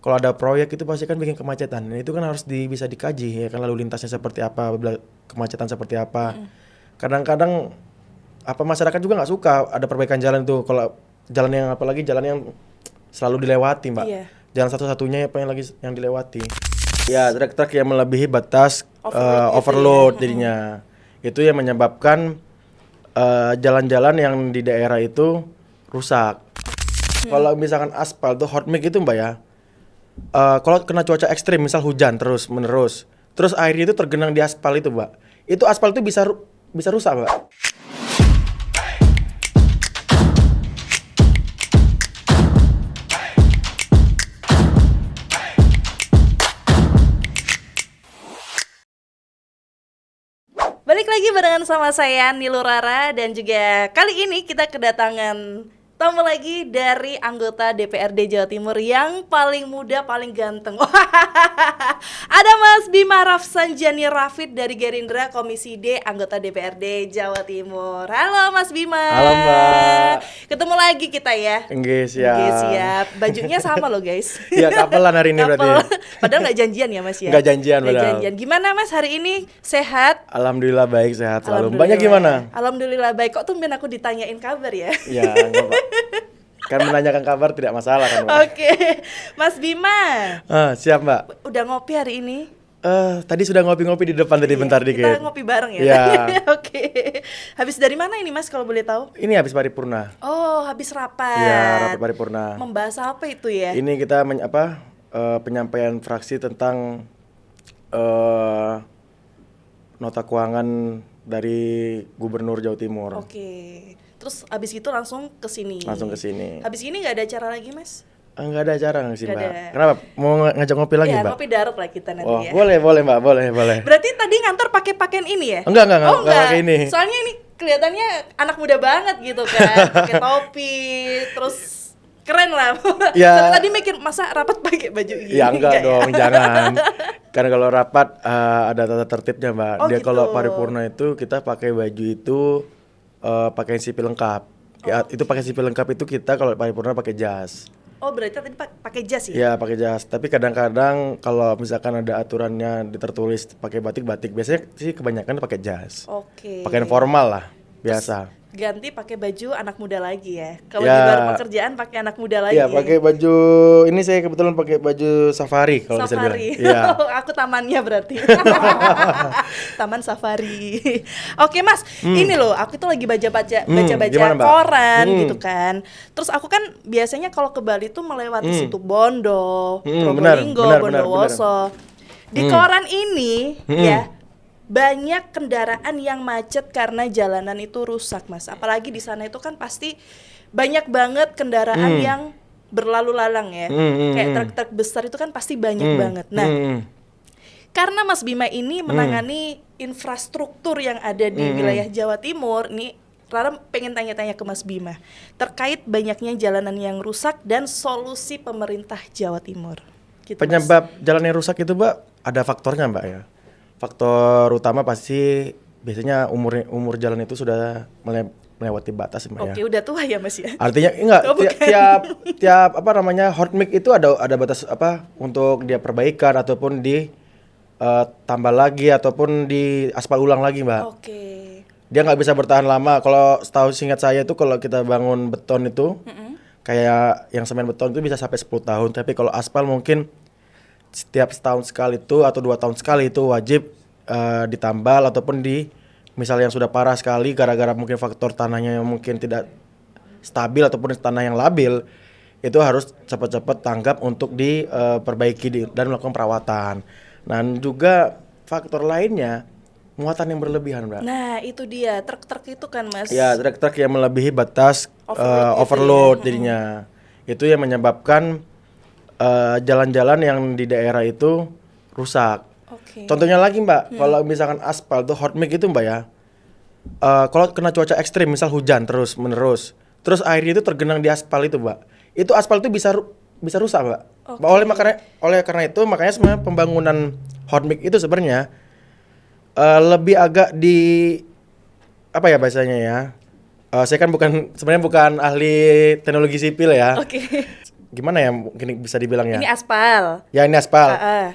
kalau ada proyek itu pasti kan bikin kemacetan. Nah, itu kan harus bisa dikaji ya kan, lalu lintasnya seperti apa, kemacetan seperti apa. Kadang-kadang masyarakat juga nggak suka ada perbaikan jalan itu, kalau jalan yang apalagi jalan yang selalu dilewati, Mbak. Iya. Jalan satu-satunya yang dilewati. Ya, truk-truk yang melebihi batas overload jadinya. Itu yang menyebabkan jalan-jalan yang di daerah itu rusak. Kalau misalkan aspal tuh hot mix itu, Mbak ya. Kalau kena cuaca ekstrim, misal hujan terus menerus, terus airnya itu tergenang di aspal itu, Mbak. Itu aspal itu bisa rusak, Mbak. Balik lagi barengan sama saya Nilu Rara, dan juga kali ini kita kedatangan tamu lagi dari anggota DPRD Jawa Timur yang paling muda, paling ganteng. Ada Mas Bima Rafsanjani Rafid dari Gerindra Komisi D, anggota DPRD Jawa Timur. Halo Mas Bima. Halo, Mbak. Ketemu lagi kita ya. Enggak, siap. Oke, siap. Bajunya sama loh guys. Iya, kapelan hari ini berarti. Padahal nggak janjian ya Mas ya? Nggak janjian, Nggak padahal. janjian. Gimana Mas hari ini? Sehat? Alhamdulillah baik, sehat selalu. Alhamdulillah. Banyak gimana? Alhamdulillah baik. Kok tumben aku ditanyain kabar ya? Ya, enggak, Pak. Kan menanyakan kabar tidak masalah kan, Mbak. Oke. Mas Bima, Siap, Mbak. udah ngopi hari ini? Tadi sudah ngopi-ngopi di depan tadi bentar dikit. Kita ngopi bareng ya? Iya. Oke. Habis dari mana ini Mas kalau boleh tahu? Ini habis paripurna. Oh, habis rapat. Iya, rapat paripurna. Membahas apa itu ya? Ini kita penyampaian fraksi tentang nota keuangan dari Gubernur Jawa Timur. Oke. Terus habis itu langsung ke sini. Langsung ke sini. Habis ini nggak ada acara lagi, Mas? Enggak ada acara sih, Nggak Mbak. ada. Kenapa? Mau ngajak ngopi lagi, Ya, Mbak? ngopi darat lah kita nanti Oh, ya. boleh, Mbak. Boleh. Berarti tadi ngantor pakai pakaian ini ya? Enggak Oh, pakai ini. Soalnya ini kelihatannya anak muda banget gitu kan. Pakai topi, terus keren lah. Ya. Tadi mikir masa rapat pakai baju gini? Ya enggak dong, ya? jangan. Karena kalau rapat ada tata tertibnya, Mbak. Oh, Dia gitu. kalau paripurna itu kita pakai baju itu pakai sipil lengkap. Ya, itu pakai sipil lengkap itu kita kalau paripurna pakai jas. Oh, berarti tadi pakai jas ya? Ya, pakai jas. Tapi kadang-kadang kalau misalkan ada aturannya tertulis pakai batik, biasanya sih kebanyakan pakai jas. Oke. Pakaian formal lah, biasa. Ganti pakai baju anak muda lagi ya. Kalau Ya. di luar pekerjaan pakai anak muda lagi. Iya, pakai baju ini saya kebetulan pakai baju safari kalau bisa bilang. Safari. Iya. Aku tamannya berarti. Taman safari. Oke, Mas. Ini loh, aku tuh lagi baca-baca gimana, Mbak? koran gitu kan. Terus aku kan biasanya kalau ke Bali tuh melewati situ Bondo, Probolinggo, benar. Bondowoso. Di koran ini ya banyak kendaraan yang macet karena jalanan itu rusak, Mas. Apalagi di sana itu kan pasti banyak banget kendaraan yang berlalu lalang ya. Kayak truk-truk besar itu kan pasti banyak banget. Nah, karena Mas Bima ini menangani infrastruktur yang ada di wilayah Jawa Timur, nih Rara pengen tanya-tanya ke Mas Bima terkait banyaknya jalanan yang rusak dan solusi pemerintah Jawa Timur. Gitu, Penyebab jalan yang rusak itu, Mbak, ada faktornya, Mbak ya. Faktor utama pasti biasanya umur jalan itu sudah melewati batas, Mbak. Oke, udah tua ya Mas ya? Artinya enggak, Oh, bukan. tiap hot mix itu ada batas untuk dia perbaikan ataupun tambah lagi ataupun di aspal ulang lagi, Mbak. Oke. Dia nggak bisa bertahan lama. Kalau setahu singkat saya itu kalau kita bangun beton itu kayak yang semen beton itu bisa sampai 10 tahun, tapi kalau aspal mungkin setiap setahun sekali itu atau 2 tahun sekali itu wajib ditambal ataupun misal yang sudah parah sekali gara-gara mungkin faktor tanahnya yang mungkin tidak stabil ataupun tanah yang labil, itu harus cepat-cepat tanggap untuk diperbaiki dan melakukan perawatan. Dan juga faktor lainnya muatan yang berlebihan, Mbak. Nah, itu dia truk-truk itu kan, Mas. Ya, truk-truk yang melebihi batas Overload overload jadinya. Itu yang menyebabkan jalan-jalan yang di daerah itu rusak. Oke. Contohnya lagi, Mbak, kalau misalkan aspal tuh hot mix itu, Mbak ya. Kalau kena cuaca ekstrim, misal hujan terus menerus, terus airnya itu tergenang di aspal itu, Mbak. Itu aspal itu bisa rusak, Mbak. Oke. Oleh karena itu makanya sebenarnya pembangunan hot mix itu sebenarnya lebih agak apa ya bahasanya ya. Saya kan sebenarnya bukan ahli teknologi sipil ya. Oke. gimana ya mungkin bisa dibilang ya. Ini aspal. Ya ini aspal. Heeh.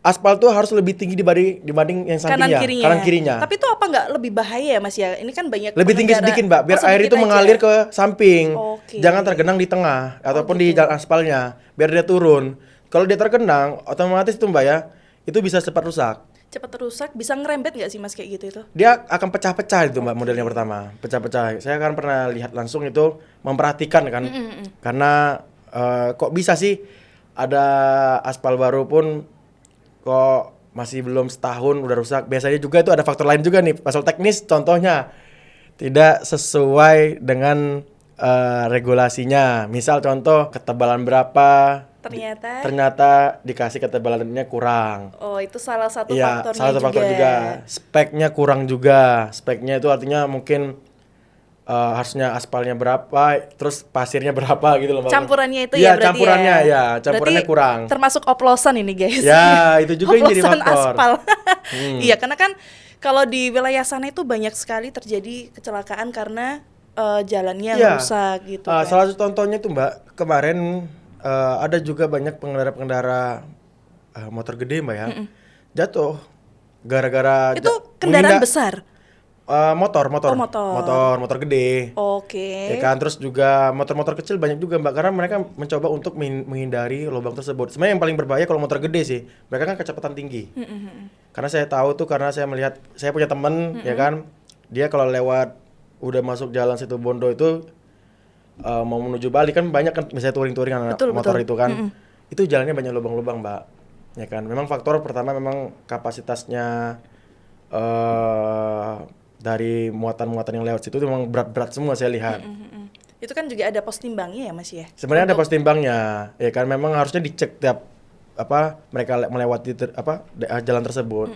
Aspal tuh harus lebih tinggi dibanding yang sampingnya, kanan kirinya. Tapi itu apa nggak lebih bahaya ya Mas ya? Ini kan banyak Lebih tinggi pengendara- sedikit Mbak, biar Oh, air sedikit itu aja. mengalir ke samping. Oke. Jangan tergenang di tengah ataupun di gitu. jalan aspalnya, biar dia turun. Kalau dia tergenang, otomatis tuh Mbak ya, itu bisa cepat rusak. Cepat rusak, bisa ngerembet nggak sih Mas kayak gitu itu? Dia akan pecah-pecah itu Mbak, modelnya pertama, pecah-pecah. Saya kan pernah lihat langsung itu, memperhatikan kan. Karena kok bisa sih ada aspal baru pun kok masih belum setahun udah rusak. Biasanya juga itu ada faktor lain juga nih, pasal teknis contohnya tidak sesuai dengan regulasinya. Misal contoh ketebalan berapa, ternyata dikasih ketebalannya kurang. Oh, itu salah satu Iya, faktornya salah satu faktor juga. Speknya kurang juga. Speknya itu artinya mungkin harusnya aspalnya berapa, terus pasirnya berapa gitu loh Mbak. Campurannya itu Iya, ya berarti campurannya ya. campurannya Berarti kurang. termasuk oplosan ini guys. Ya, itu juga yang jadi Oplosan faktor. aspal. Iya, karena kan kalau di wilayah sana itu banyak sekali terjadi kecelakaan karena jalannya Iya. rusak gitu kan. Salah satu contohnya tuh Mbak, kemarin ada juga banyak pengendara-pengendara motor gede Mbak ya, jatuh gara-gara Itu kendaraan menghindar- besar. motor Oh, motor gede. Oke. Ya kan, terus juga motor-motor kecil banyak juga Mbak, karena mereka mencoba untuk menghindari lubang tersebut. Sebenarnya yang paling berbahaya kalau motor gede sih, mereka kan kecepatan tinggi. Karena saya tahu tuh, karena saya melihat, saya punya temen ya kan, dia kalau lewat udah masuk jalan Situ Bondo itu mau menuju Bali kan banyak kan misalnya touring-touring anak Betul, motor betul. itu kan, itu jalannya banyak lubang-lubang Mbak, ya kan. Memang faktor pertama memang kapasitasnya dari muatan-muatan yang lewat situ itu memang berat-berat semua saya lihat. Itu kan juga ada pos timbangnya ya Mas ya. Sebenarnya ada pos timbangnya, ya kan, memang harusnya dicek tiap mereka melewati jalan tersebut.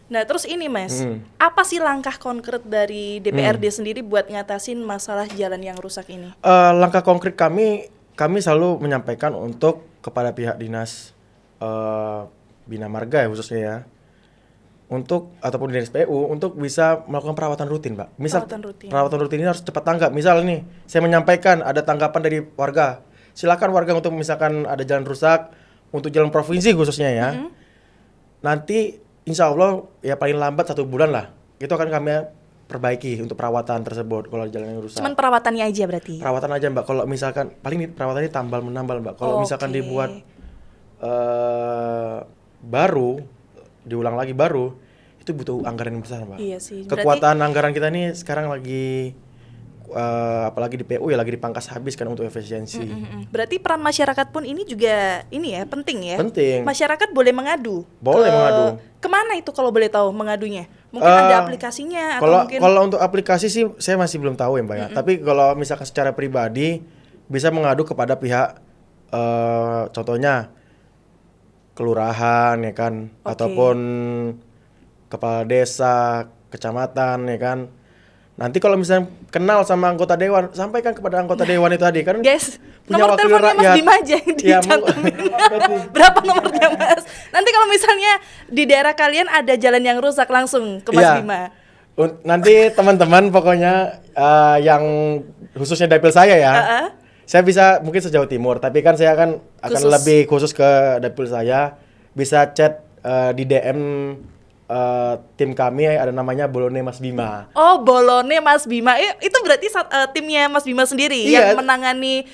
Nah, terus ini Mas, apa sih langkah konkret dari DPRD sendiri buat ngatasin masalah jalan yang rusak ini? Langkah konkret kami selalu menyampaikan untuk kepada pihak dinas Bina Marga ya khususnya ya, untuk ataupun dinas PU untuk bisa melakukan perawatan rutin, Mbak. Misal perawatan rutin ini harus cepat tanggap. Misal nih, saya menyampaikan ada tanggapan dari warga. Silakan warga untuk misalkan ada jalan rusak untuk jalan provinsi khususnya ya. Nanti insya Allah ya paling lambat 1 bulan lah, itu akan kami perbaiki untuk perawatan tersebut kalau jalan yang rusak. Cuman perawatannya aja berarti? Perawatan aja Mbak, kalau misalkan paling perawatannya tambal menambal Mbak. Kalau misalkan dibuat baru, diulang lagi baru, itu butuh anggaran yang besar Mbak. Iya sih. Kekuatan anggaran kita nih sekarang lagi apalagi di PU ya lagi dipangkas habis kan untuk efisiensi. Berarti peran masyarakat pun ini juga ini ya penting ya. Penting. Masyarakat boleh mengadu. Boleh mengadu. Kemana itu kalau boleh tahu mengadunya? Mungkin ada aplikasinya atau mungkin. Kalau untuk aplikasi sih saya masih belum tahu ya Mbak ya. Tapi kalau misalkan secara pribadi bisa mengadu kepada pihak contohnya kelurahan ya kan, ataupun kepala desa, kecamatan ya kan. Nanti kalau misalnya kenal sama anggota dewan, sampaikan kepada anggota dewan itu tadi kan. Guys, punya nomor wakil teleponnya Mas rakyat. Bima aja yang dicantumin. Berapa nomornya Mas? Nanti kalau misalnya di daerah kalian ada jalan yang rusak langsung ke Mas Iya. Bima. Nanti teman-teman pokoknya yang khususnya dapil saya ya. Saya bisa mungkin se-Jawa Timur, tapi kan saya akan lebih khusus ke dapil saya. Bisa chat di DM tim kami ada namanya Bolone Mas Bima. Oh, Bolone Mas Bima. Itu berarti timnya Mas Bima sendiri Iya. yang menangani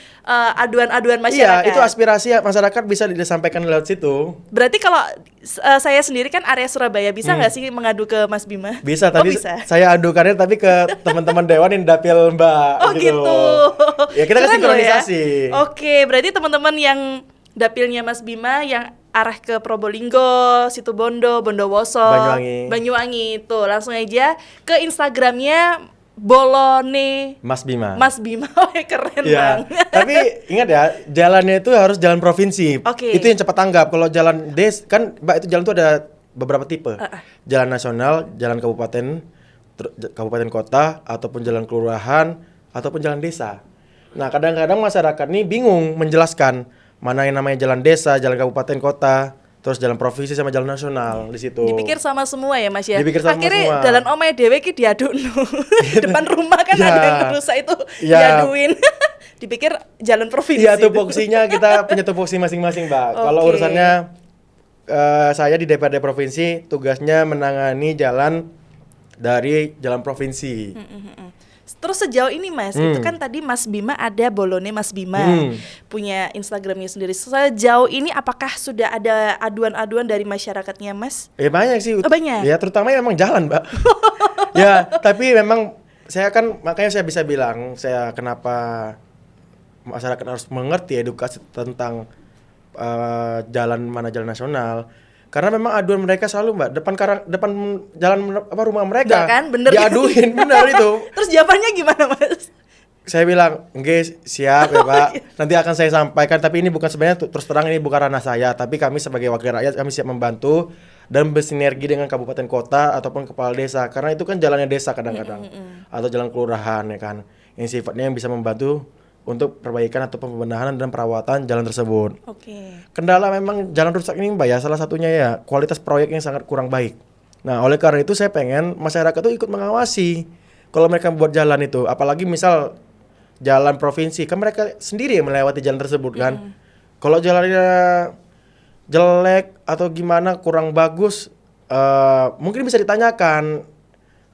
aduan-aduan masyarakat. Iya, itu aspirasi masyarakat bisa disampaikan lewat situ. Berarti kalau saya sendiri kan area Surabaya, bisa nggak sih mengadu ke Mas Bima? Bisa, Oh, tapi bisa. saya adukannya tapi ke teman-teman dewan yang dapil Mbak. Oh gitu. Ya kita kan Keren loh ya. sinkronisasi. Oke, berarti teman-teman yang dapilnya Mas Bima yang arah ke Probolinggo, Situbondo, Bondowoso, Banyuwangi itu langsung aja ke Instagramnya Bolone Mas Bima. Mas Bima. Oh, keren Ya, banget. tapi ingat ya, jalannya itu harus jalan provinsi. Oke. Itu yang cepat tanggap. Kalau jalan kan Mbak, itu jalan itu ada beberapa tipe. Jalan nasional, jalan kabupaten, kabupaten kota, ataupun jalan kelurahan, ataupun jalan desa. Nah, kadang-kadang masyarakat nih bingung menjelaskan mana yang namanya jalan desa, jalan kabupaten kota, terus jalan provinsi sama jalan nasional di situ. Dipikir sama semua ya Mas ya. Dipikir sama Akhirnya semua. dalan omae dhewe ki diadukno. Depan rumah kan Ya. ada yang rusak itu Ya. diaduin. dipikir jalan provinsi. Iya, tupoksinya kita punya tupoksi masing-masing, Mbak. Kalau Oke. urusannya saya di DPRD provinsi tugasnya menangani jalan dari jalan provinsi. Terus sejauh ini Mas, itu kan tadi Mas Bima ada Bolone Mas Bima, punya Instagramnya sendiri. Sejauh ini apakah sudah ada aduan-aduan dari masyarakatnya Mas? Banyak sih. Oh, banyak? Ya terutama memang jalan, Mbak. Ya, tapi memang saya kan makanya saya bisa bilang saya kenapa masyarakat harus mengerti edukasi tentang jalan mana jalan nasional. Karena memang aduan mereka selalu, Mbak, depan jalan rumah mereka. Enggak kan? Bener. Diaduin, benar itu. Terus jawabannya gimana Mas? Saya bilang, "Nggih, siap ya, Pak. Nanti akan saya sampaikan, tapi ini bukan sebenarnya terus terang ini bukan ranah saya, tapi kami sebagai wakil rakyat kami siap membantu dan bersinergi dengan kabupaten kota ataupun kepala desa karena itu kan jalannya desa kadang-kadang atau jalan kelurahan ya kan. Yang sifatnya yang bisa membantu untuk perbaikan atau pembenahan dan perawatan jalan tersebut. Oke. Kendala memang jalan rusak ini, Mbak, ya salah satunya ya kualitas proyeknya sangat kurang baik. Nah, oleh karena itu saya pengen masyarakat tuh ikut mengawasi kalau mereka membuat jalan itu, apalagi misal jalan provinsi, kan mereka sendiri yang melewati jalan tersebut kan. Kalau jalannya jelek atau gimana kurang bagus, mungkin bisa ditanyakan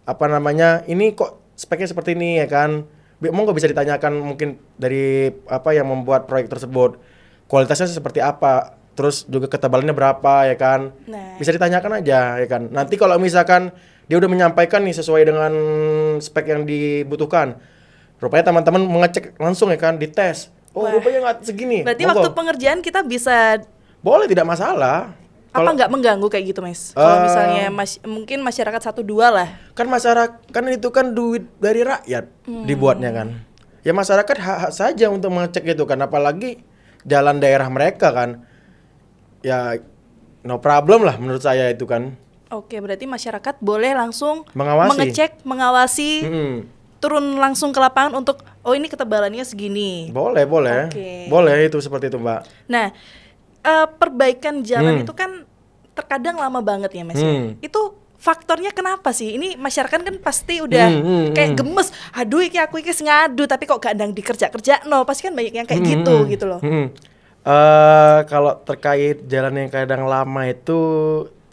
apa namanya, ini kok speknya seperti ini ya kan. Monggo bisa ditanyakan mungkin dari apa yang membuat proyek tersebut, kualitasnya seperti apa, terus juga ketebalannya berapa ya kan. Nah. Bisa ditanyakan aja ya kan. Nanti kalau misalkan dia udah menyampaikan nih sesuai dengan spek yang dibutuhkan, rupanya teman-teman mengecek langsung ya kan, dites. Oh, Wah. rupanya nggak segini. Berarti Monggo. waktu pengerjaan kita bisa Boleh, tidak masalah. apa nggak mengganggu kayak gitu Mas? Kalau misalnya mungkin masyarakat 1-2 lah. Kan masyarakat kan itu kan duit dari rakyat dibuatnya kan. Ya masyarakat hak-hak saja untuk mengecek itu kan, apalagi jalan daerah mereka kan. Ya no problem lah menurut saya itu kan. Oke, berarti masyarakat boleh langsung Mengawasi. mengecek, mengawasi, Mm-mm. turun langsung ke lapangan untuk oh ini ketebalannya segini. Boleh. Oke. Boleh itu seperti itu, Mbak. Nah, perbaikan jalan itu kan terkadang lama banget ya Mas ya. Itu faktornya kenapa sih? Ini masyarakat kan pasti udah kayak gemes. Aduh iki aku iki ngadu tapi kok gak ndang dikerja-kerja no. Pasti kan banyak yang kayak gitu loh. Kalau terkait jalan yang kadang lama itu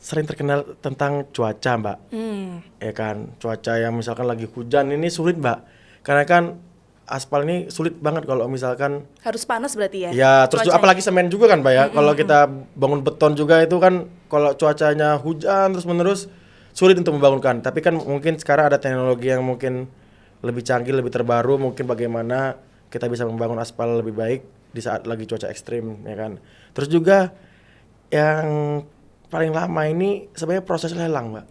sering terkenal tentang cuaca, Mbak. Ya kan, cuaca yang misalkan lagi hujan ini sulit, Mbak. Karena kan aspal ini sulit banget kalau misalkan Harus panas berarti ya? ya, terus juga, apalagi semen juga kan, Mbak ya. Kalau kita bangun beton juga itu kan kalau cuacanya hujan terus menerus sulit untuk membangunkan. Tapi kan mungkin sekarang ada teknologi yang mungkin lebih canggih, lebih terbaru, mungkin bagaimana kita bisa membangun aspal lebih baik di saat lagi cuaca ekstrim ya kan. Terus juga yang paling lama ini sebenarnya proses lelang, Mbak.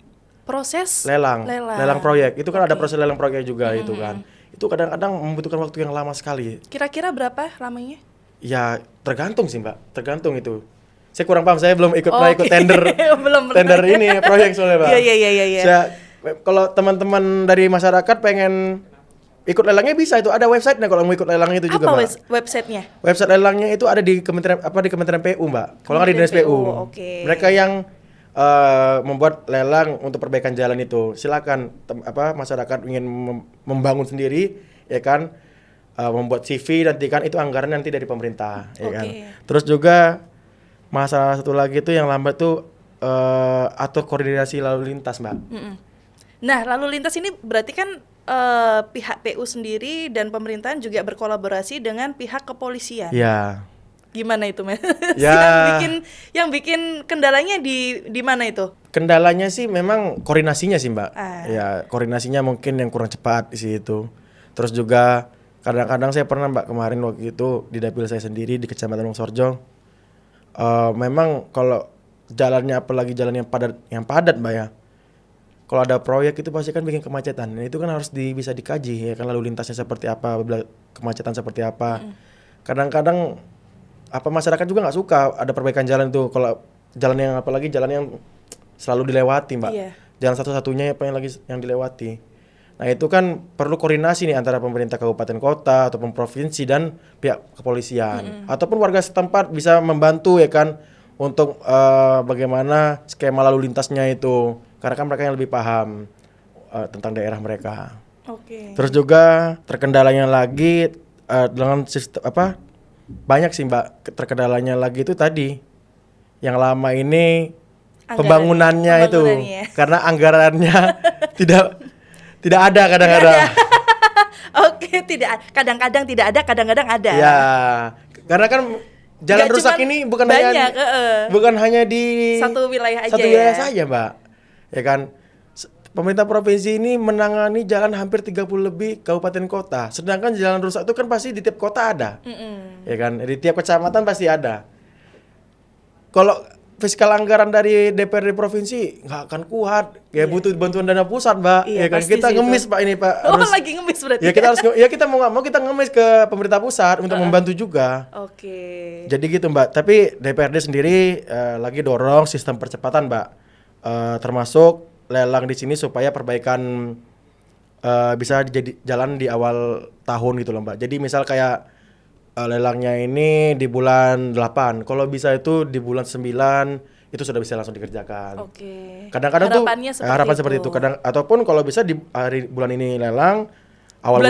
Proses Lelang proyek. Itu kan ada proses lelang proyek juga itu kan. Itu kadang-kadang membutuhkan waktu yang lama sekali. Kira-kira berapa lamanya? Ya tergantung sih, Mbak, tergantung itu. Saya kurang paham, saya belum pernah ikut Oke. tender Belum pernah. tender ini proyek soalnya, Mbak. Iya. Kalau teman-teman dari masyarakat pengen ikut lelangnya bisa, itu ada websitenya kalau mau ikut lelang itu juga, Apa Mbak. websitenya? Website lelangnya itu ada di Kementerian PU, Mbak. Kalau nggak di Dinas Kementerian PU. PU, oke. Mereka yang membuat lelang untuk perbaikan jalan itu. Silakan masyarakat ingin membangun sendiri ya kan, membuat CV nanti kan itu anggaran nanti dari pemerintah ya kan. Terus juga masalah satu lagi itu yang lambat tuh atur koordinasi lalu lintas, Mbak. Nah, lalu lintas ini berarti kan pihak PU sendiri dan pemerintahan juga berkolaborasi dengan pihak kepolisian. Ya. Gimana itu, Mas? Ya. yang bikin kendalanya di mana itu? Kendalanya sih memang koordinasinya sih, Mbak. Ah. Ya, koordinasinya mungkin yang kurang cepat sih itu. Terus juga kadang-kadang saya pernah, Mbak, kemarin waktu itu di dapil saya sendiri di Kecamatan Wongsorjo. Memang kalau jalannya apalagi jalan yang padat, Mbak ya. Kalau ada proyek itu pasti kan bikin kemacetan. Nah, itu kan harus bisa dikaji ya kan, lalu lintasnya seperti apa, kemacetan seperti apa. Kadang-kadang masyarakat juga nggak suka ada perbaikan jalan itu kalau jalan yang apalagi jalan yang selalu dilewati, Mbak. Iya. Jalan satu-satunya yang dilewati. Nah, itu kan perlu koordinasi nih antara pemerintah kabupaten kota ataupun provinsi dan pihak kepolisian ataupun warga setempat bisa membantu ya kan untuk bagaimana skema lalu lintasnya itu. Karena kan mereka yang lebih paham tentang daerah mereka. Oke. Terus juga terkendalanya lagi dengan sistem apa banyak sih Mbak terkendalanya lagi itu tadi yang lama ini pembangunannya itu karena anggarannya tidak ada kadang-kadang. Oke, kadang-kadang tidak ada, kadang-kadang ada. Ya, karena kan jalan Nggak rusak cuman ini banyak, bukan hanya di satu wilayah aja satu wilayah ya. saja, Mbak. Ya kan? Pemerintah provinsi ini menangani jalan hampir 30 lebih kabupaten kota. Sedangkan jalan rusak itu kan pasti di tiap kota ada. Ya kan? Di tiap kecamatan pasti ada. Kalau fiskal anggaran dari DPRD provinsi nggak akan kuat. Ya butuh bantuan dana pusat, Mbak. Iya, Ya kan? Kita ngemis, Pak, ini, Pak. Oh, lagi ngemis berarti. Ya kita harus ya kita mau nggak mau kita ngemis ke pemerintah pusat untuk membantu juga. Oke. Jadi gitu, Mbak. Tapi DPRD sendiri lagi dorong sistem percepatan, Mbak. Termasuk lelang di sini supaya perbaikan bisa jadi jalan di awal tahun gitu loh, Mbak. Jadi misal kayak lelangnya ini di bulan 8. Kalau bisa itu di bulan 9 itu sudah bisa langsung dikerjakan. Oke. Kadang-kadang Harapannya tuh harapan seperti itu. Kadang ataupun kalau bisa di bulan ini lelang, awal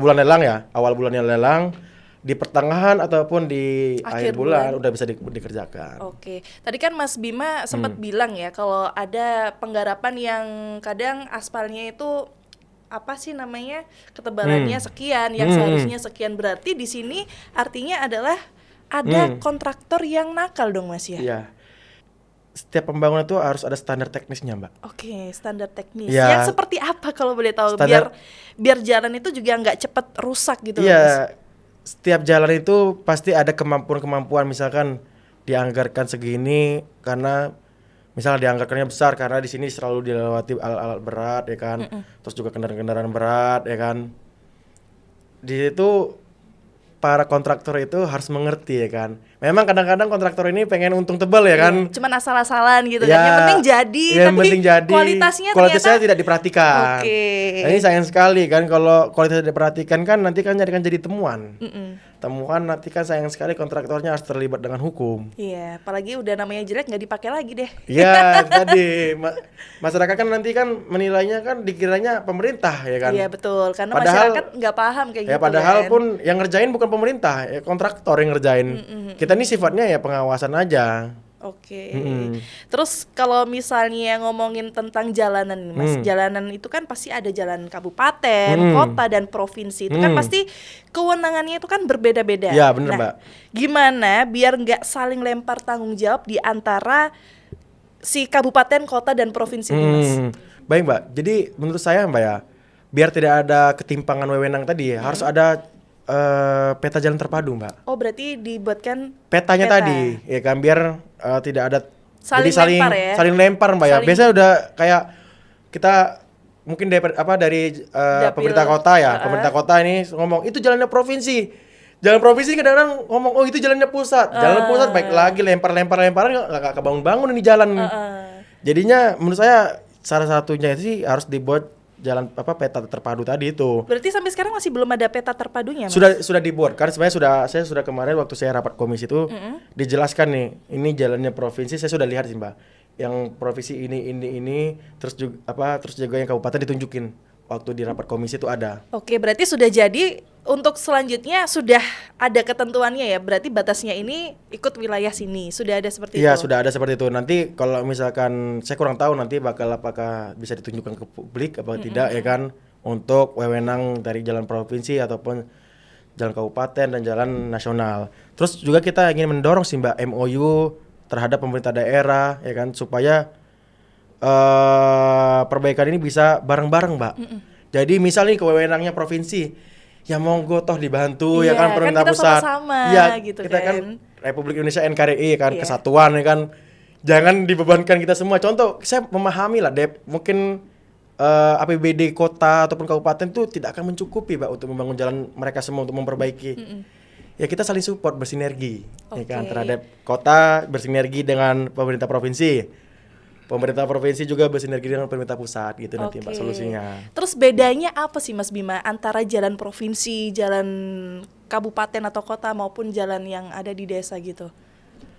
bulan lelang ya, awal bulannya lelang, di pertengahan ataupun di akhir bulan udah bisa dikerjakan. Oke. Tadi kan Mas Bima sempat bilang ya kalau ada penggarapan yang kadang aspalnya itu apa sih namanya ketebalannya sekian, yang seharusnya sekian, berarti di sini artinya adalah ada kontraktor yang nakal dong Mas ya? Iya. Setiap pembangunan itu harus ada standar teknisnya, Mbak. Oke, standar teknis. Ya, yang seperti apa kalau boleh tahu standar, biar jalan itu juga nggak cepet rusak gitu loh, Mas? Mas. Setiap jalan itu pasti ada kemampuan misalkan dianggarkan segini karena misalnya dianggarkannya besar karena di sini selalu dilewati alat-alat berat ya kan. Terus juga kendaraan-kendaraan berat ya kan. Di situ para kontraktor itu harus mengerti ya kan. Memang kadang-kadang kontraktor ini pengen untung tebal ya kan. Cuman asal-asalan gitu Ya, kan. Yang penting jadi, yang penting jadi, kualitasnya tidak diperhatikan. Nah, ini sayang sekali kan kalau kualitasnya diperhatikan kan nanti kan jadi temuan. Temuan nanti kan sayang sekali kontraktornya harus terlibat dengan hukum. Iya, apalagi udah namanya jelek nggak dipakai lagi deh. Iya, tadi masyarakat kan nanti kan menilainya kan dikiranya pemerintah ya kan. Iya betul, karena Padahal, masyarakat nggak paham kayak ya gitu padahal kan. pun yang ngerjain bukan pemerintah, ya kontraktor yang ngerjain. Kita ini sifatnya ya pengawasan aja. Oke. Terus kalau misalnya ngomongin tentang jalanan nih, Mas, jalanan itu kan pasti ada jalan kabupaten, kota dan provinsi. Itu kan pasti kewenangannya itu kan berbeda-beda. Iya, bener, nah, Mbak. Gimana biar nggak saling lempar tanggung jawab di antara si kabupaten, kota dan provinsi ini, Mas? Baik, Mbak. Jadi menurut saya, Mbak ya, biar tidak ada ketimpangan wewenang tadi, harus ada peta jalan terpadu, Mbak. Oh, berarti dibuatkan Petanya tadi, ya kan, biar tidak ada saling lempar ya? saling lempar, Mbak ya. Biasanya udah kayak kita mungkin dari pemerintah kota ya, pemerintah kota ini ngomong itu jalannya provinsi. Jalan provinsi kadang-kadang ngomong oh itu jalannya pusat. Jalan pusat baik lagi lemparan nggak kebangun-bangun ini jalan. Jadinya menurut saya salah satunya sih harus dibuat jalan peta terpadu tadi itu. Berarti sampai sekarang masih belum ada peta terpadunya, Mas? Sudah dibuat kan sebenarnya saya sudah kemarin waktu saya rapat komisi itu dijelaskan nih ini jalannya provinsi, saya sudah lihat sih, Mbak. Yang provinsi ini terus juga yang kabupaten ditunjukin waktu di rapat komisi itu ada. Oke, berarti sudah jadi untuk selanjutnya sudah ada ketentuannya ya. Berarti batasnya ini ikut wilayah sini. Sudah ada seperti itu. Iya, sudah ada seperti itu. Nanti kalau misalkan saya kurang tahu nanti apakah bisa ditunjukkan ke publik apa tidak ya kan untuk wewenang dari jalan provinsi ataupun jalan kabupaten dan jalan nasional. Terus juga kita ingin mendorong sih, Mbak, MOU terhadap pemerintah daerah ya kan supaya perbaikan ini bisa bareng-bareng, Mbak. Jadi misalnya kewenangannya provinsi, ya monggo toh dibantu ya kan pemerintah kita pusat. sama-sama, Ya, gitu kita kan Republik Indonesia NKRI kan kesatuan ya kan. Jangan dibebankan kita semua. Contoh, saya memahami lah, mungkin APBD kota ataupun kabupaten itu tidak akan mencukupi, Mbak, untuk membangun jalan mereka semua untuk memperbaiki. Ya kita saling support bersinergi ya kan terhadap kota bersinergi dengan pemerintah provinsi. Pemerintah provinsi juga bersinergi dengan pemerintah pusat gitu nanti, Mbak, solusinya. Terus bedanya apa sih, Mas Bima, antara jalan provinsi, jalan kabupaten atau kota maupun jalan yang ada di desa gitu?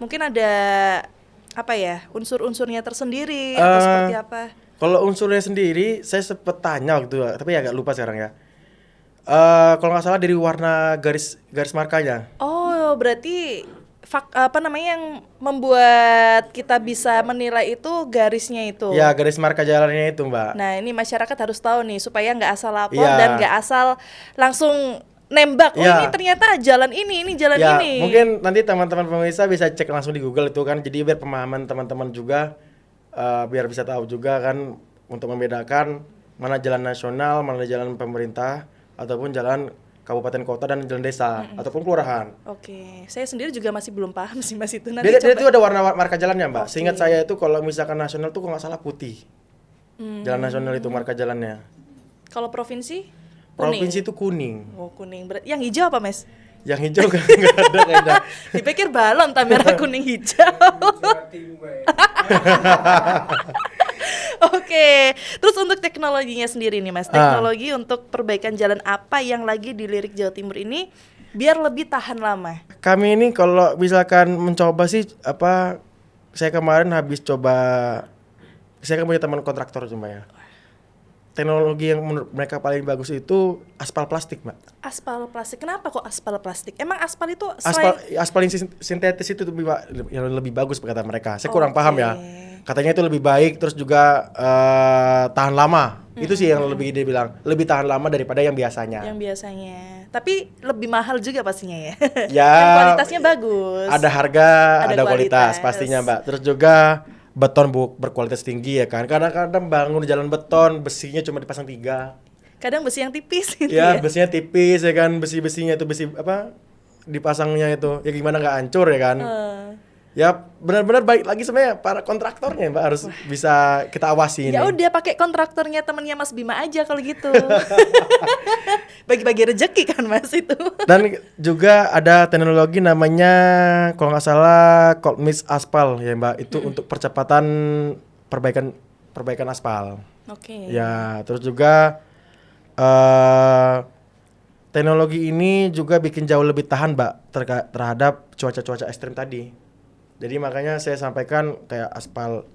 Mungkin ada apa ya, unsur-unsurnya tersendiri atau seperti apa? Kalau unsurnya sendiri saya sempat tanya waktu tapi agak lupa sekarang ya. Kalau nggak salah dari warna garis markanya. Oh, berarti apa namanya yang membuat kita bisa menilai itu garisnya itu. Ya, garis marka jalannya itu, Mbak. Nah, ini masyarakat harus tahu nih supaya nggak asal lapor Iya. dan nggak asal langsung nembak. Oh, Iya. ini ternyata jalan ini jalan Ya, ini. mungkin nanti teman-teman pemirsa bisa cek langsung di Google itu kan. Jadi biar pemahaman teman-teman juga biar bisa tahu juga kan untuk membedakan mana jalan nasional, mana jalan pemerintah ataupun jalan kabupaten kota dan jalan desa ataupun kelurahan. Oke, saya sendiri juga masih belum paham sih Mas itu. Nanti Dia coba. itu ada warna marka jalannya, Mbak. Oke. Seingat saya itu kalau misalkan nasional tuh kalau nggak salah putih. Jalan nasional itu marka jalannya. Kalau provinsi? Kuning. Provinsi itu kuning. Oh, kuning. Yang hijau apa, Mas? Yang hijau kan nggak ada kayaknya. Dipikir balon tak merah kuning hijau. Oke, terus untuk teknologinya sendiri nih Mas, teknologi untuk perbaikan jalan apa yang lagi dilirik Jawa Timur ini biar lebih tahan lama? Kami ini kalau misalkan mencoba sih saya kemarin habis coba, saya kan punya teman kontraktor cuma ya. Teknologi yang menurut mereka paling bagus itu aspal plastik, Mbak. Aspal plastik. Kenapa kok aspal plastik? Emang aspal itu selain Aspal yang sintetis itu yang lebih bagus kata mereka. Saya kurang Oke. paham ya. Katanya itu lebih baik, terus juga tahan lama. Itu sih yang lebih dia bilang, lebih tahan lama daripada yang biasanya. yang biasanya? Tapi lebih mahal juga pastinya ya. Ya, Dan kualitasnya bagus. Ada harga, Ada ada kualitas kualitas. pastinya, Mbak. Terus juga beton berkualitas tinggi ya kan. Kadang-kadang bangun jalan beton, besinya cuma dipasang 3. Kadang besi yang tipis gitu Ya, ya. besinya tipis ya kan, besi-besinya itu besi dipasangnya itu. Ya gimana nggak hancur ya kan. Ya benar-benar baik lagi sebenarnya para kontraktornya, Mbak, harus bisa kita awasi ini. Ya udah pakai kontraktornya temennya Mas Bima aja kalau gitu. Bagi-bagi rezeki kan Mas itu. Dan juga ada teknologi namanya kalau nggak salah cold mix aspal ya, Mbak. Itu untuk percepatan perbaikan aspal. Oke. Ya, terus juga teknologi ini juga bikin jauh lebih tahan, Mbak, terhadap cuaca-cuaca ekstrim tadi. Jadi makanya saya sampaikan kayak aspal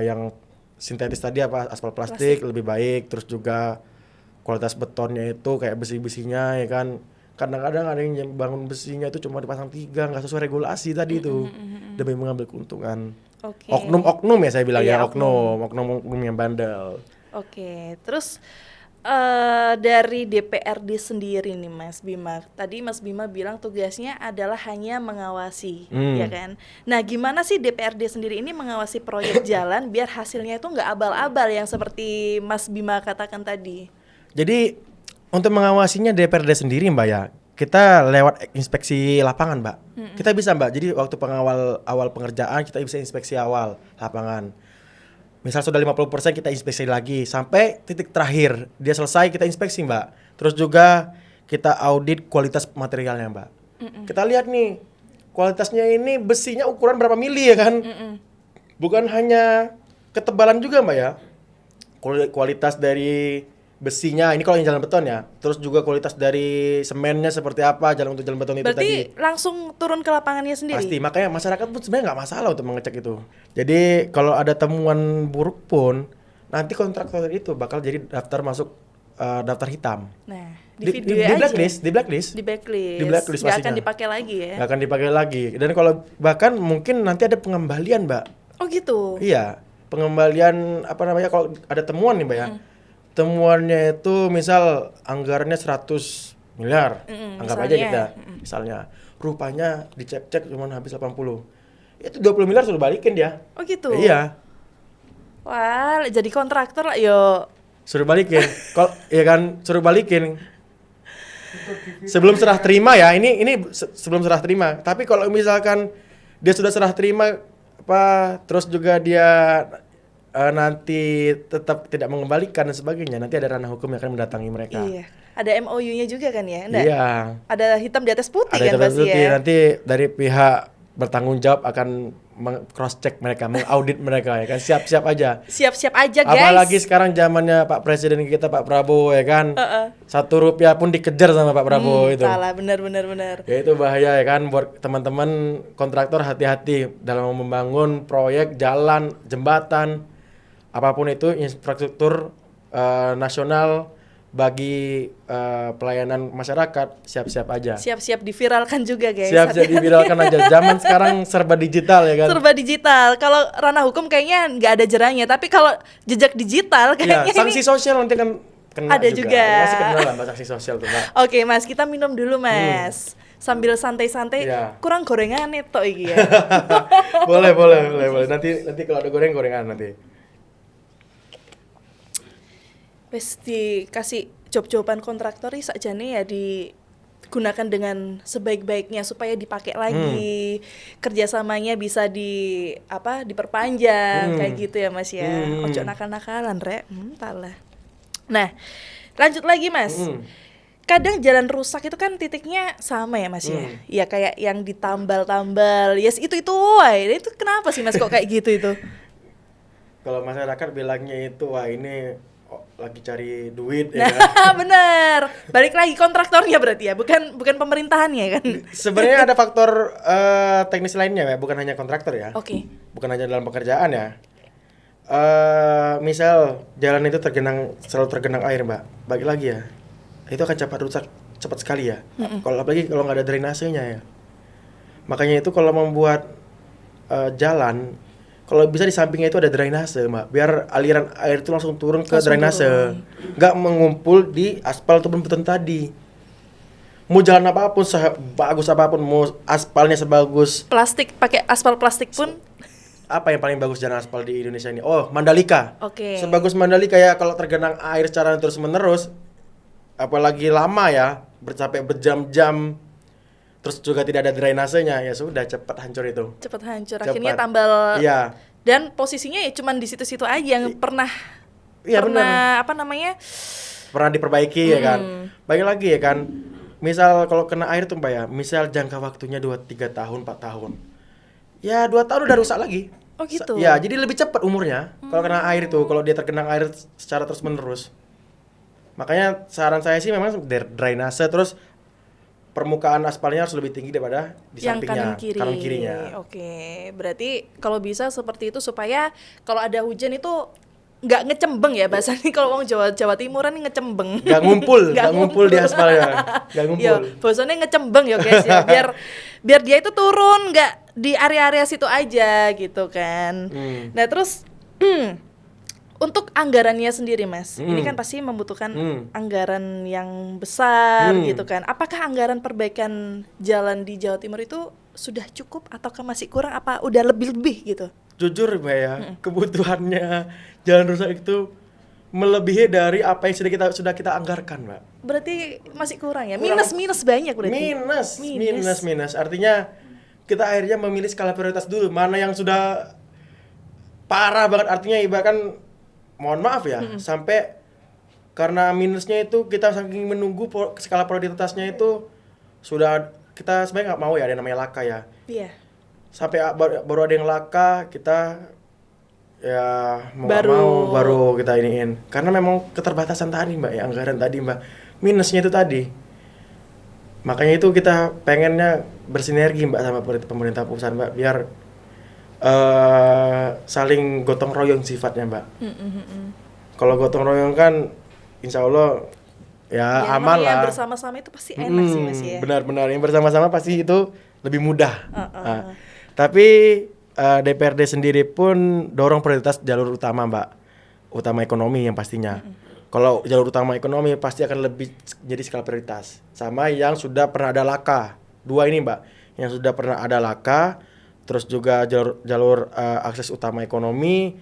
yang sintetis tadi aspal plastik lebih baik, terus juga kualitas betonnya itu kayak besi-besinya ya kan. Kadang-kadang ada yang bangun besinya itu cuma dipasang 3, nggak sesuai regulasi tadi itu demi mengambil keuntungan. Oke. Oknum ya saya bilang Iya, ya, oknum yang bandel. Oke, terus dari DPRD sendiri nih Mas Bima. Tadi Mas Bima bilang tugasnya adalah hanya mengawasi, ya kan? Nah, gimana sih DPRD sendiri ini mengawasi proyek jalan biar hasilnya itu nggak abal-abal yang seperti Mas Bima katakan tadi? Jadi untuk mengawasinya DPRD sendiri, Mbak ya, kita lewat inspeksi lapangan, Mbak. Kita bisa, Mbak. Jadi waktu awal pengerjaan kita bisa inspeksi awal lapangan. Misal sudah 50% kita inspeksi lagi sampai titik terakhir dia selesai kita inspeksi, Mbak. Terus juga kita audit kualitas materialnya, Mbak. Kita lihat nih kualitasnya ini besinya ukuran berapa mili ya kan? Bukan hanya ketebalan juga, Mbak ya. Kualitas dari besinya ini kalau yang jalan beton ya. Terus juga kualitas dari semennya seperti apa untuk jalan beton itu tadi. Berarti langsung turun ke lapangannya sendiri? Pasti, makanya masyarakat pun sebenarnya nggak masalah untuk mengecek itu. Jadi kalau ada temuan buruk pun, nanti kontraktor itu bakal jadi daftar hitam. Nah, Di video aja. blacklist. Di blacklist. Di blacklist Nggak akan pastinya. dipakai lagi ya? Nggak akan dipakai lagi. Dan kalau bahkan mungkin nanti ada pengembalian, Mbak. Oh gitu? Iya, pengembalian kalau ada temuan nih, Mbak ya. Temuannya itu misal anggarannya 100 miliar. Anggap aja kita. Misalnya, rupanya dicek-cek cuma habis 80. Itu 20 miliar sudah balikin dia. Oh gitu? Iya, Wah, jadi kontraktor lah yo. suruh balikin. Kalau ya kan suruh balikin. Sebelum serah terima ya, ini sebelum serah terima. Tapi kalau misalkan dia sudah serah terima terus juga dia nanti tetap tidak mengembalikan dan sebagainya, nanti ada ranah hukum yang akan mendatangi mereka. Iya. Ada MOU-nya juga kan ya? Nggak? Iya. Ada hitam di atas putih Ada kan pasti putih. ya? Nanti dari pihak bertanggung jawab akan cross check mereka, mengaudit mereka ya kan. Siap-siap aja. Siap-siap aja guys. Apalagi sekarang zamannya Pak Presiden kita Pak Prabowo ya kan. Rp1 pun dikejar sama Pak Prabowo itu. Salah, benar. Ya itu bahaya ya kan, buat teman-teman kontraktor, hati-hati dalam membangun proyek jalan, jembatan, apapun itu infrastruktur nasional bagi pelayanan masyarakat siap-siap aja. Siap-siap diviralkan juga guys. Siap-siap diviralkan aja. Zaman sekarang serba digital ya kan. Serba digital. Kalau ranah hukum kayaknya nggak ada jerahnya, tapi kalau jejak digital Iya, kayaknya sanksi ini sosial nanti kan kena ada juga. juga. Masih kena lah Mbak, sanksi sosial tuh Mbak. Oke Mas, kita minum dulu Mas. Sambil santai-santai, Iya. kurang gorengan itu iki ya. boleh. Nanti kalau ada gorengan nanti. Wes dikasih job-joban kontraktor iki sakjane ya digunakan dengan sebaik-baiknya supaya dipakai lagi. Kerjasamanya bisa diperpanjang kayak gitu ya Mas ya. Ojo nakal-nakalan rek. Entahlah. Nah, lanjut lagi Mas. Kadang jalan rusak itu kan titiknya sama ya Mas ya. Ya kayak yang ditambal-tambal. Yes, itu wae. Itu kenapa sih Mas kok kayak gitu itu? Kalau masyarakat bilangnya itu wah ini lagi cari duit ya kan. Nah, bener. Balik lagi kontraktornya berarti ya, bukan pemerintahannya kan. Sebenarnya ada faktor teknis lainnya ya, bukan hanya kontraktor ya. Oke. Bukan hanya dalam pekerjaan ya. Misal jalan itu selalu tergenang air Mbak. Balik lagi ya. Itu akan cepat rusak cepat sekali ya. Apalagi kalau nggak ada drainasenya ya. Makanya itu kalau membuat jalan, kalau bisa di sampingnya itu ada drainase, Mbak. Biar aliran air itu langsung turun ke drainase. Nggak mengumpul di aspal ataupun beton tadi. Mau jalan apapun, sebagus apapun, mau aspalnya sebagus Plastik, pakai aspal plastik pun. apa yang paling bagus jalan aspal di Indonesia ini? Oh, Mandalika. Oke. Sebagus Mandalika ya, kalau tergenang air secara terus-menerus, apalagi lama ya, sampai berjam-jam, terus juga tidak ada drainasenya, ya sudah cepat hancur itu. Cepat hancur. Cepat. Akhirnya tambal. Iya. Dan posisinya ya cuman di situ-situ aja yang pernah Iya benar. apa namanya? Pernah diperbaiki ya kan. Baik lagi ya kan. Misal kalau kena air tuh Mbak ya, misal jangka waktunya 2-3 tahun, 4 tahun. Ya 2 tahun udah rusak lagi. Oh gitu. Ya, jadi lebih cepat umurnya kalau kena air itu, kalau dia tergenang air secara terus-menerus. Makanya saran saya sih memang drainase, terus permukaan aspalnya harus lebih tinggi daripada di Yang sampingnya, kanan kirinya. Oke, berarti kalau bisa seperti itu supaya kalau ada hujan itu nggak ngecembeng ya bahasanya. Kalau orang Jawa Timuran ini ngecembeng. Nggak ngumpul di aspalnya. Nggak ngumpul. Yo, bahasanya ngecembeng ya guys ya. Biar dia itu turun nggak di area-area situ aja gitu kan. Nah, terus untuk anggarannya sendiri Mas, ini kan pasti membutuhkan anggaran yang besar gitu kan. Apakah anggaran perbaikan jalan di Jawa Timur itu sudah cukup ataukah masih kurang? Apa udah lebih-lebih gitu? Jujur Mbak ya, kebutuhannya jalan rusak itu melebihi dari apa yang sudah kita anggarkan Mbak. Berarti masih kurang ya? Kurang. Minus banyak berarti? Minus. Artinya kita akhirnya memilih skala prioritas dulu. Mana yang sudah parah banget, artinya ibaratkan mohon maaf ya, sampai karena minusnya itu kita saking menunggu skala prioritasnya itu sudah, kita sebenarnya nggak mau ya ada yang namanya laka ya. Iya. Sampai baru ada yang laka, kita ya mau baru kita iniin. Karena memang keterbatasan tadi Mbak ya, anggaran tadi Mbak. Minusnya itu tadi. Makanya itu kita pengennya bersinergi Mbak sama pemerintah pusat Mbak, biar saling gotong royong sifatnya Mbak. Kalau gotong royong kan insya Allah ya aman lah. Yang bersama-sama itu pasti enak sih Mas ya. Benar-benar, yang bersama-sama pasti itu lebih mudah. Tapi DPRD sendiri pun dorong prioritas jalur utama Mbak, utama ekonomi yang pastinya. Kalau jalur utama ekonomi pasti akan lebih jadi skala prioritas. Sama yang sudah pernah ada laka, 2 ini Mbak, yang sudah pernah ada laka, terus juga jalur akses utama ekonomi,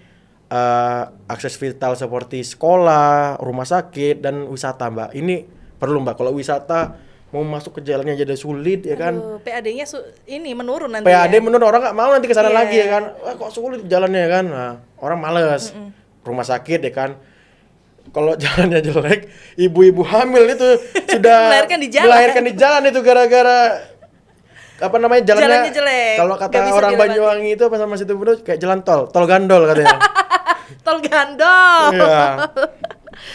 akses vital seperti sekolah, rumah sakit, dan wisata Mbak. Ini perlu Mbak, kalau wisata mau masuk ke jalannya jadi sulit ya kan. PAD-nya ini menurun nanti. PAD ya? menurun, orang nggak mau nanti ke sana lagi ya kan. Wah, kok sulit jalannya ya kan. Nah, orang males. Rumah sakit ya kan. Kalau jalannya jelek, ibu-ibu hamil itu sudah melahirkan di jalan itu gara-gara apa namanya jalannya jelek. Kalau kata orang Banyuwangi itu apa sama situ Bro, kayak jalan tol gandol katanya. Tol gandol. Iya.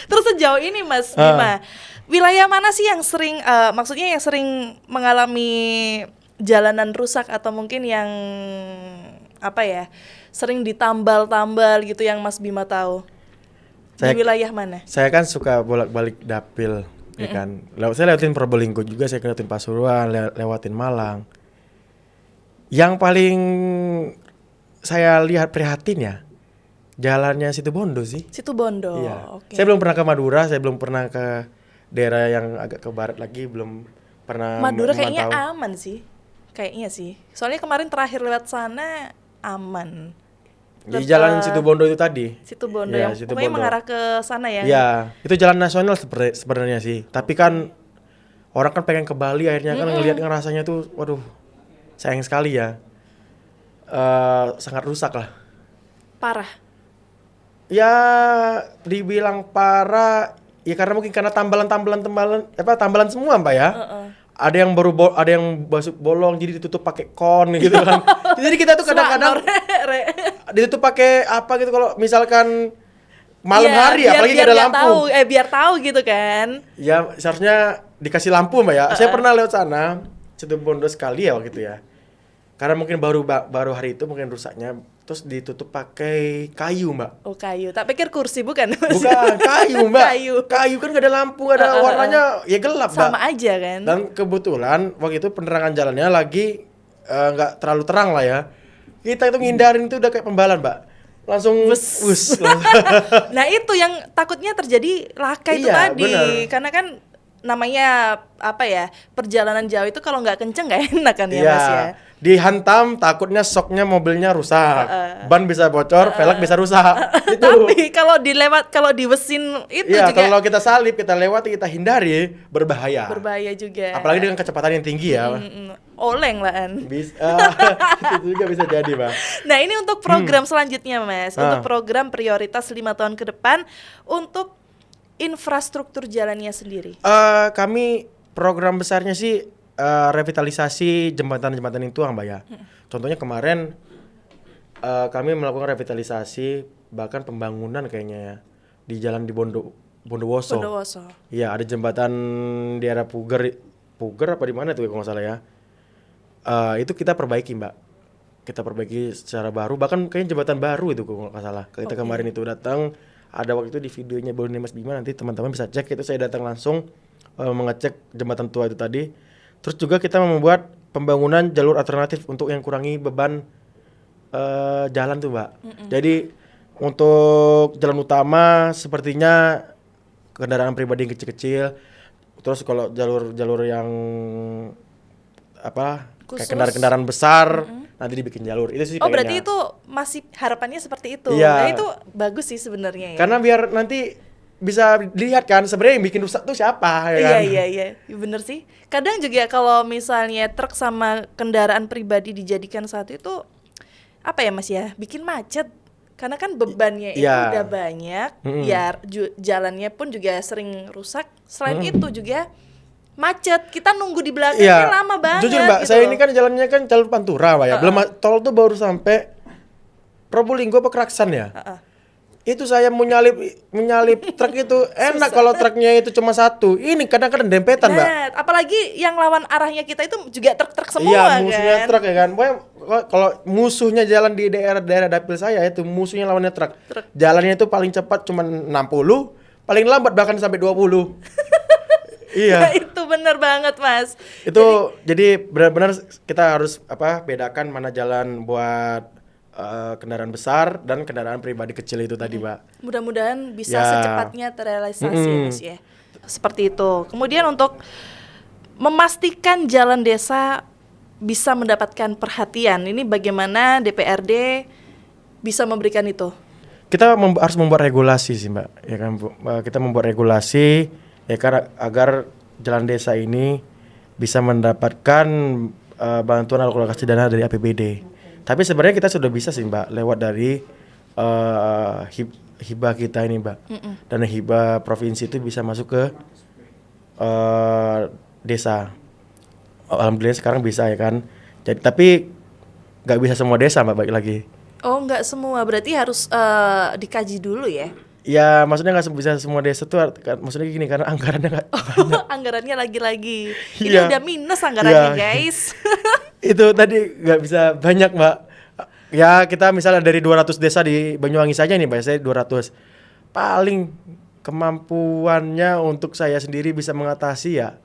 Terus sejauh ini Mas Bima, wilayah mana sih yang sering maksudnya yang sering mengalami jalanan rusak atau mungkin yang apa ya, sering ditambal-tambal gitu yang Mas Bima tahu? Saya- Di wilayah mana? Saya kan suka bolak-balik dapil, ya kan. Saya lewatin Probolinggo juga, saya lewatin Pasuruan, lewatin Malang. Yang paling saya lihat prihatin ya, jalannya Situbondo sih. Situbondo. Iya. Oke. Saya belum pernah ke Madura, saya belum pernah ke daerah yang agak ke barat lagi, belum pernah Madura kayaknya memantau. aman sih. Kayaknya sih. Soalnya kemarin terakhir lewat sana aman. Di jalan Situbondo itu tadi. Situbondo Iya, yang pokoknya mengarah ke sana ya. Iya, itu jalan nasional sebenarnya sih. Tapi kan orang kan pengen ke Bali akhirnya kan ngelihat rasanya tuh, waduh, sayang sekali ya. Sangat rusak lah. Parah. Ya, dibilang parah, ya karena mungkin karena tambalan semua Mbak ya. Ada yang ada yang masuk bolong jadi ditutup pakai kon gitu kan. Jadi kita tuh kadang-kadang ditutup pakai apa gitu kalau misalkan malam Iya, hari ya, apalagi nggak ada lampu. Biar tahu gitu kan. Ya seharusnya dikasih lampu Mbak ya. Saya pernah lewat sana, Situbondo sekali ya waktu itu ya. Karena mungkin baru hari itu mungkin rusaknya, terus ditutup pakai kayu Mbak. Oh kayu, tak pikir kursi bukan? Mas? Bukan, kayu Mbak. Kayu. Kayu kan gak ada lampu, gak ada warnanya, ya gelap Mbak. Sama aja kan. Dan kebetulan waktu itu penerangan jalannya lagi nggak terlalu terang lah ya. Kita itu ngindarin itu udah kayak pembalan Mbak. Langsung wus. Nah itu yang takutnya terjadi laka itu Iya, tadi. bener. Karena kan namanya apa ya, perjalanan jauh itu kalau nggak kenceng nggak enak kan ya Iya, Mas ya. dihantam takutnya soknya mobilnya rusak. Ban bisa bocor, velg bisa rusak. Itu. Tapi kalau diwesin itu Iya, juga kalau kita salip, kita lewati, kita hindari, berbahaya. berbahaya juga. Apalagi dengan kecepatan yang tinggi ya. Oleng lah An. Bisa, itu juga bisa jadi, Pak. Nah ini untuk program selanjutnya Mas, Ah. untuk program prioritas 5 tahun ke depan untuk infrastruktur jalannya sendiri. Kami program besarnya sih revitalisasi jembatan-jembatan itu, Mbak ya. Contohnya kemarin kami melakukan revitalisasi bahkan pembangunan kayaknya ya di jalan di Bondowoso. Bondowoso. Iya, ada jembatan di daerah Puger apa di mana tuh kalau nggak salah ya. Itu kita perbaiki Mbak. Kita perbaiki secara baru, bahkan kayaknya jembatan baru itu kalau nggak salah. Kita kemarin itu datang, ada waktu itu di videonya Boleh Mas Bima, nanti teman-teman bisa cek, itu saya datang langsung mengecek jembatan tua itu tadi. Terus juga kita membuat pembangunan jalur alternatif untuk yang kurangi beban jalan tuh Mbak. Jadi untuk jalan utama sepertinya kendaraan pribadi yang kecil-kecil. Terus kalau jalur-jalur yang apa Khusus. kayak kendaraan besar nanti dibikin jalur. Itu sih Oh berarti pengennya. itu masih harapannya seperti itu. Iya. Nah, itu bagus sih sebenarnya ya. Karena biar nanti bisa dilihat kan sebenarnya yang bikin rusak tuh siapa ya kan? Iya, bener sih. Kadang juga kalau misalnya truk sama kendaraan pribadi dijadikan satu itu apa ya Mas ya, bikin macet. Karena kan bebannya itu Iya. udah banyak, ya jalannya pun juga sering rusak. Selain itu juga macet, kita nunggu di belakangnya lama banget. Jujur Mbak, gitu saya loh. ini kan jalannya kan jalur Pantura Mbak ya. Belum tol tuh baru sampai Probolinggo apa Keraksan ya. Itu saya menyalip truk itu enak kalau truknya itu cuma satu. Ini kadang-kadang dempetan Mbak. Nah, apalagi yang lawan arahnya kita itu juga truk-truk semua Iya, kan. musuhnya truk ya kan. Pokoknya kalau musuhnya jalan di daerah dapil saya itu musuhnya lawannya truk. Jalannya itu paling cepat cuma 60, paling lambat bahkan sampai 20. Iya. Nah, itu bener banget Mas. Itu jadi benar-benar kita harus bedakan mana jalan buat kendaraan besar dan kendaraan pribadi kecil itu tadi, Mbak. Mudah-mudahan bisa Ya. secepatnya terrealisasi Mas ya. Seperti itu. Kemudian untuk memastikan jalan desa bisa mendapatkan perhatian, ini bagaimana DPRD bisa memberikan itu? Kita harus membuat regulasi sih, Mbak. Ya kan, Bu? Kita membuat regulasi ya kan agar jalan desa ini bisa mendapatkan bantuan alokasi dana dari APBD. Tapi sebenarnya kita sudah bisa sih Mbak lewat dari hibah kita ini Mbak. Dana hibah provinsi itu bisa masuk ke desa. Alhamdulillah sekarang bisa ya kan. Jadi tapi nggak bisa semua desa Mbak, baik lagi. Oh nggak semua, berarti harus dikaji dulu ya? Ya maksudnya nggak bisa semua desa tuh maksudnya gini karena anggarannya nggak banyak. Anggarannya lagi-lagi. Ini Iya. udah minus anggarannya Iya. guys. Itu tadi nggak bisa banyak Mbak. Ya kita misalnya dari 200 desa di Banyuwangi saja nih Mbak, saya 200. paling kemampuannya untuk saya sendiri bisa mengatasi ya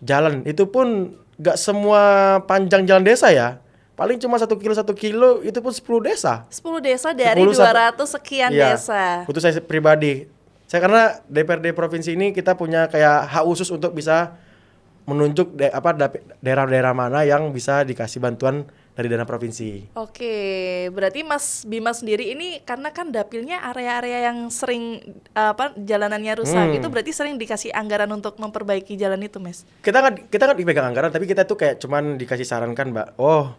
jalan. Itu pun gak semua panjang jalan desa ya. Paling cuma 1 kilo itu pun 10 desa. 10 desa dari 10 200 sekian Iya, desa. Untuk saya pribadi. Saya karena DPRD provinsi ini kita punya kayak hak khusus untuk bisa menunjuk daerah-daerah mana yang bisa dikasih bantuan dari dana provinsi. Oke, berarti Mas Bima sendiri ini karena kan dapilnya area-area yang sering jalanannya rusak, itu berarti sering dikasih anggaran untuk memperbaiki jalan itu, Mas. Kita nggak dipegang anggaran, tapi kita tuh kayak cuman dikasih sarankan, Mbak. Oh,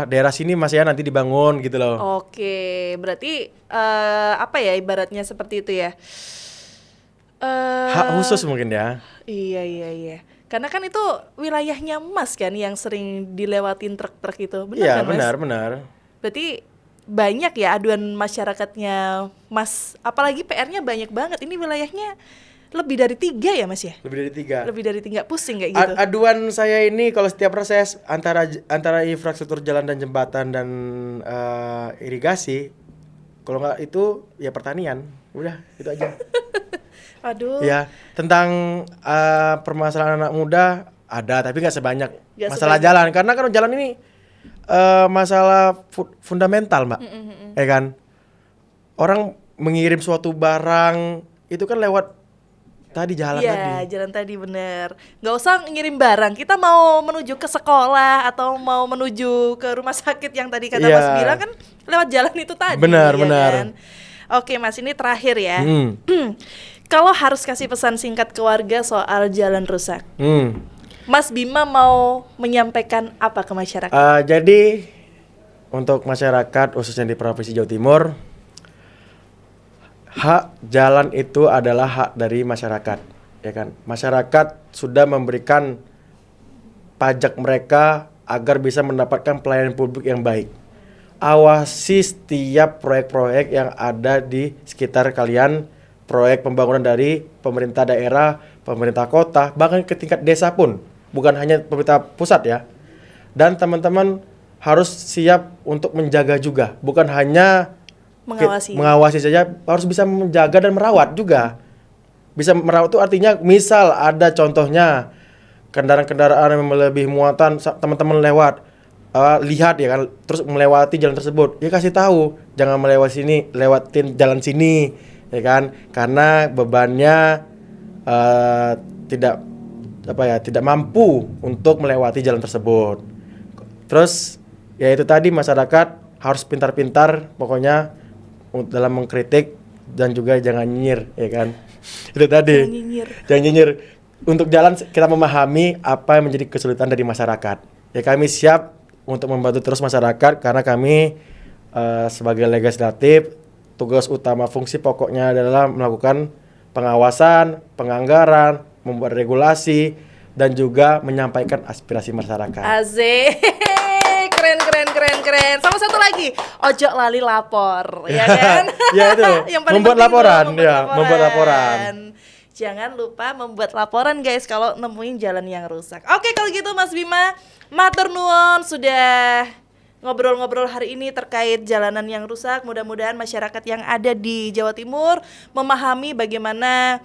daerah sini Mas ya nanti dibangun gitu loh. Oke, berarti ibaratnya seperti itu ya. Hak khusus mungkin ya. Iya. Karena kan itu wilayahnya Mas kan yang sering dilewatin truk-truk itu. Benar Iya, kan, Mas? benar. Berarti banyak ya aduan masyarakatnya Mas. Apalagi PR-nya banyak banget. Ini wilayahnya lebih dari 3 ya, Mas ya? Lebih dari 3. Lebih dari 3, pusing kayak gitu. Aduan saya ini kalau setiap proses antara infrastruktur jalan dan jembatan dan irigasi, kalau nggak itu ya pertanian. Udah, itu aja. Aduh. Ya, tentang permasalahan anak muda ada, tapi nggak sebanyak Nggak masalah sebanyak. jalan. Karena kan jalan ini masalah fundamental, Mbak. Ya kan? Orang mengirim suatu barang itu kan lewat jalan Iya, tadi. jalan tadi bener. Nggak usah ngirim barang. Kita mau menuju ke sekolah atau mau menuju ke rumah sakit yang tadi kata Iya. Mas bilang kan lewat jalan itu tadi. Benar, ya benar. kan? Oke, Mas, ini terakhir ya. Kalau harus kasih pesan singkat ke warga soal jalan rusak, Mas Bima mau menyampaikan apa ke masyarakat? Jadi untuk masyarakat khususnya di Provinsi Jawa Timur, hak jalan itu adalah hak dari masyarakat, ya kan? Masyarakat sudah memberikan pajak mereka agar bisa mendapatkan pelayanan publik yang baik. Awasi setiap proyek-proyek yang ada di sekitar kalian, proyek pembangunan dari pemerintah daerah, pemerintah kota, bahkan ke tingkat desa pun, bukan hanya pemerintah pusat ya. Dan teman-teman harus siap untuk menjaga juga, bukan hanya mengawasi saja, harus bisa menjaga dan merawat juga. Bisa merawat itu artinya misal ada contohnya kendaraan-kendaraan yang melebihi muatan, teman-teman lihat ya kan, terus melewati jalan tersebut, ya kasih tahu jangan lewatin jalan sini, ya kan, karena bebannya tidak mampu untuk melewati jalan tersebut. Terus ya itu tadi, masyarakat harus pintar-pintar pokoknya dalam mengkritik dan juga jangan nyinyir, ya kan. Itu tadi. Jangan nyinyir. Untuk jalan kita memahami apa yang menjadi kesulitan dari masyarakat. Ya kami siap untuk membantu terus masyarakat karena kami sebagai legislatif, tugas utama fungsi pokoknya adalah melakukan pengawasan, penganggaran, membuat regulasi dan juga menyampaikan aspirasi masyarakat. Asik. Keren. Sama satu lagi, ojo lali lapor, ya kan? Ya itu. Yang paling membuat penting laporan, tuh, membuat laporan. Jangan lupa membuat laporan, guys, kalau nemuin jalan yang rusak. Oke, kalau gitu Mas Bima, matur nuwun sudah ngobrol-ngobrol hari ini terkait jalanan yang rusak. Mudah-mudahan masyarakat yang ada di Jawa Timur memahami bagaimana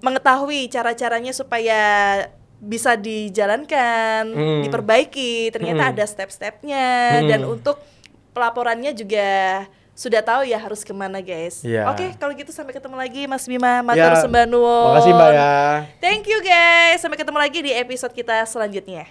mengetahui cara-caranya supaya bisa dijalankan, diperbaiki. Ternyata ada step-stepnya, dan untuk pelaporannya juga sudah tahu ya harus kemana, guys. Oke, kalau gitu sampai ketemu lagi Mas Bima, matur sembah nuwun. Makasih Mbak ya. Thank you guys, sampai ketemu lagi di episode kita selanjutnya.